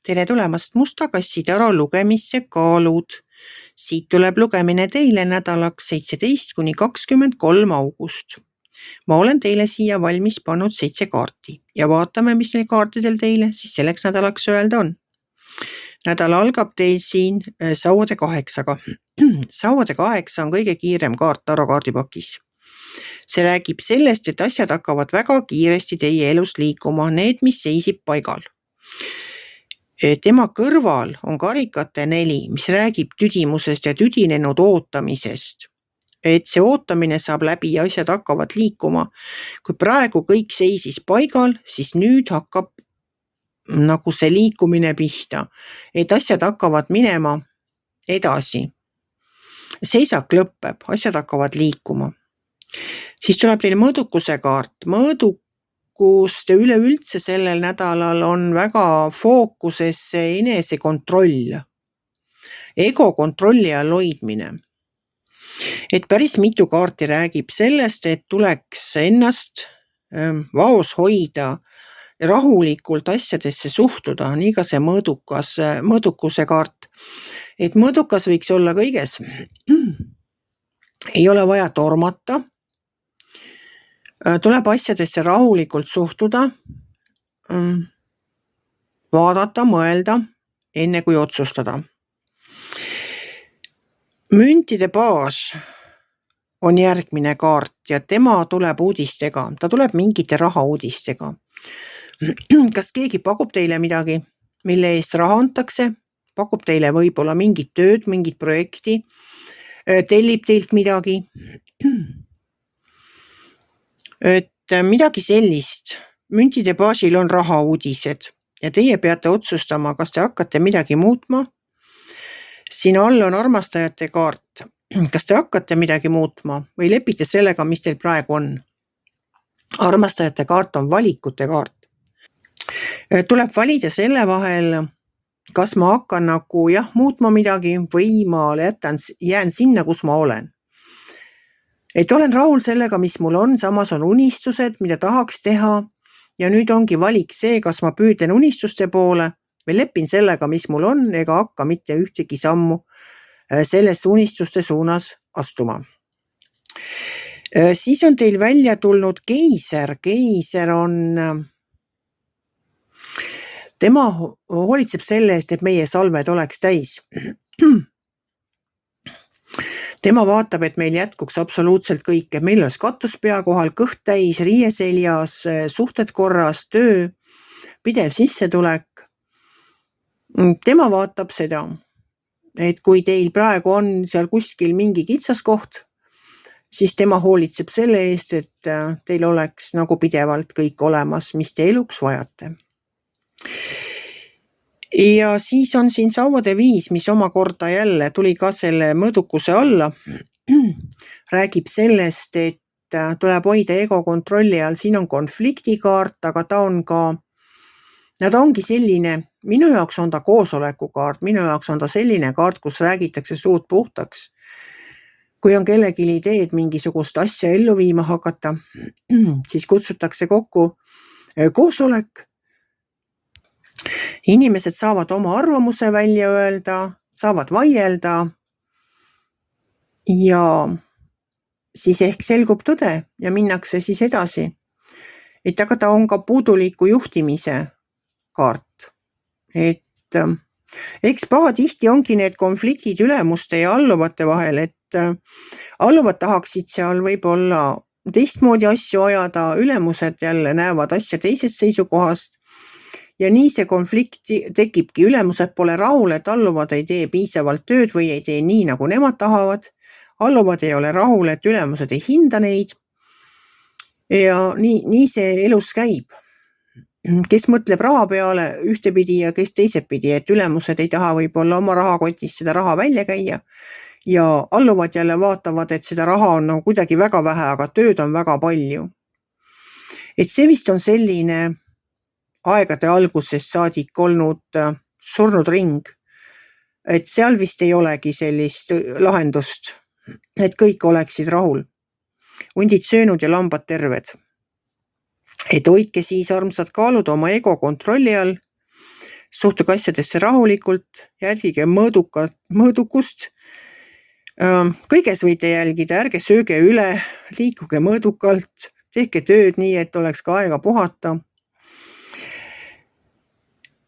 Tere tulemast Musta kassi taro lugemisse kaalud. Siit tuleb lugemine teile nädalaks 17–23 august. Ma olen teile siia valmis pannud 7 kaarti ja vaatame, mis neil kaartidel teile siis selleks nädalaks öelda on. Nädal algab teil siin sauade 8-ga. Sauade 8 on kõige kiirem kaart taro kaardipakis. See räägib sellest, et asjad hakkavad väga kiiresti teie elus liikuma, need, mis seisib paigal. Tema kõrval on karikate 4, mis räägib tüdimusest ja tüdinenud ootamisest. Et see ootamine saab läbi ja asjad hakkavad liikuma. Kui praegu kõik seisis paigal, siis nüüd hakkab nagu see liikumine pihta. Et asjad hakkavad minema edasi. Seisak lõpeb, asjad hakkavad liikuma. Siis tuleb teil mõõdukuse kaart. Mõõdukuste üleüldse sellel nädalal on väga fookuses enesekontroll. Ego kontrolli all hoidmine. Et päris mitu kaarti räägib sellest, et tuleks ennast vaos hoida, rahulikult asjadesse suhtuda, nii ka see mõõdukuse kaart. Et mõõdukas võiks olla kõiges. Ei ole vaja tormata. Tuleb asjadesse rahulikult suhtuda, vaadata, mõelda, enne kui otsustada. Müntide baas on järgmine kaart ja tema tuleb uudistega. Ta tuleb mingite rahauudistega. Kas keegi pakub teile midagi, mille eest raha antakse? Pakub teile võib-olla mingit tööd, mingit projekti? Tellib teilt midagi? Et midagi sellist. Müntide baasil on rahauudised ja teie peate otsustama, kas te hakkate midagi muutma. Siin all on armastajate kaart. Kas te hakkate midagi muutma või lepite sellega, mis teil praegu on? Armastajate kaart on valikute kaart. Tuleb valida selle vahel, kas ma hakkan nagu muutma midagi või ma jään sinna, kus ma olen. Et olen rahul sellega, mis mul on, samas on unistused, mida tahaks teha ja nüüd ongi valik see, kas ma püüdlen unistuste poole või lepin sellega, mis mul on, ega hakka mitte ühtegi sammu sellesse unistuste suunas astuma. Siis on teil välja tulnud keiser. Keiser on, tema hoolitseb selle eest, et meie salved oleks täis. Tema vaatab, et meil jätkuks absoluutselt kõik, et meil oleks katus pea kohal, kõht täis, riie seljas, suhted korras, töö, pidev sissetulek. Tema vaatab seda, et kui teil praegu on seal kuskil mingi kitsaskoht, siis tema hoolitseb selle eest, et teil oleks nagu pidevalt kõik olemas, mis te eluks vajate. Ja siis on siin sauade 5, mis omakorda jälle tuli ka selle mõõdukuse alla. Räägib sellest, et tuleb hoida ego kontrolli all. Siin on konfliktikaart, aga ta ongi selline, minu jaoks on ta koosolekukaart, minu jaoks on ta selline kaart, kus räägitakse suud puhtaks. Kui on kellelgi ideed mingisugust asja ellu viima hakata, siis kutsutakse kokku koosolek. Inimesed saavad oma arvamuse välja öelda, saavad vaielda ja siis ehk selgub tõde ja minnakse siis edasi. Et aga ta on ka puuduliku juhtimise kaart. Et eks pahatihti ongi need konfliktid ülemuste ja alluvate vahel, et alluvad tahaksid seal võib-olla teistmoodi asju ajada, ülemused jälle näevad asja teisest seisukohast. Ja nii see konflikt tekibki, ülemused pole rahul, et alluvad ei tee piisavalt tööd või ei tee nii, nagu nemad tahavad. Alluvad ei ole rahul, et ülemused ei hinda neid. Ja nii see elus käib. Kes mõtleb raha peale ühtepidi ja kes teisepidi, et ülemused ei taha võib-olla oma rahakotis seda raha välja käia. Ja alluvad jälle vaatavad, et seda raha on nagu kuidagi väga vähe, aga tööd on väga palju. Et see vist on selline aegade algusest saadik olnud surnud ring. Et seal vist ei olegi sellist lahendust, et kõik oleksid rahul. Hundid söönud ja lambad terved. Et hoidke siis armsad kaalud oma ego kontrolli all Suhtuge asjadesse rahulikult, jälgige mõõdukust. Kõiges võite jälgida, ärge sööge üle, liikuge mõõdukalt, tehke tööd nii, et oleks ka aega puhata.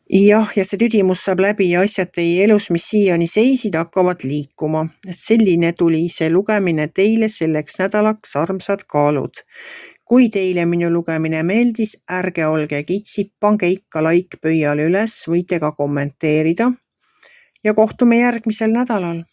Jah, ja see tüdimus saab läbi ja asjad teie elus, mis siiani seisid, hakkavad liikuma. Selline tuli see lugemine teile selleks nädalaks, armsad kaalud. Kui teile minu lugemine meeldis, ärge olge kitsid, pange ikka like pöiale üles, võite ka kommenteerida ja kohtume järgmisel nädalal.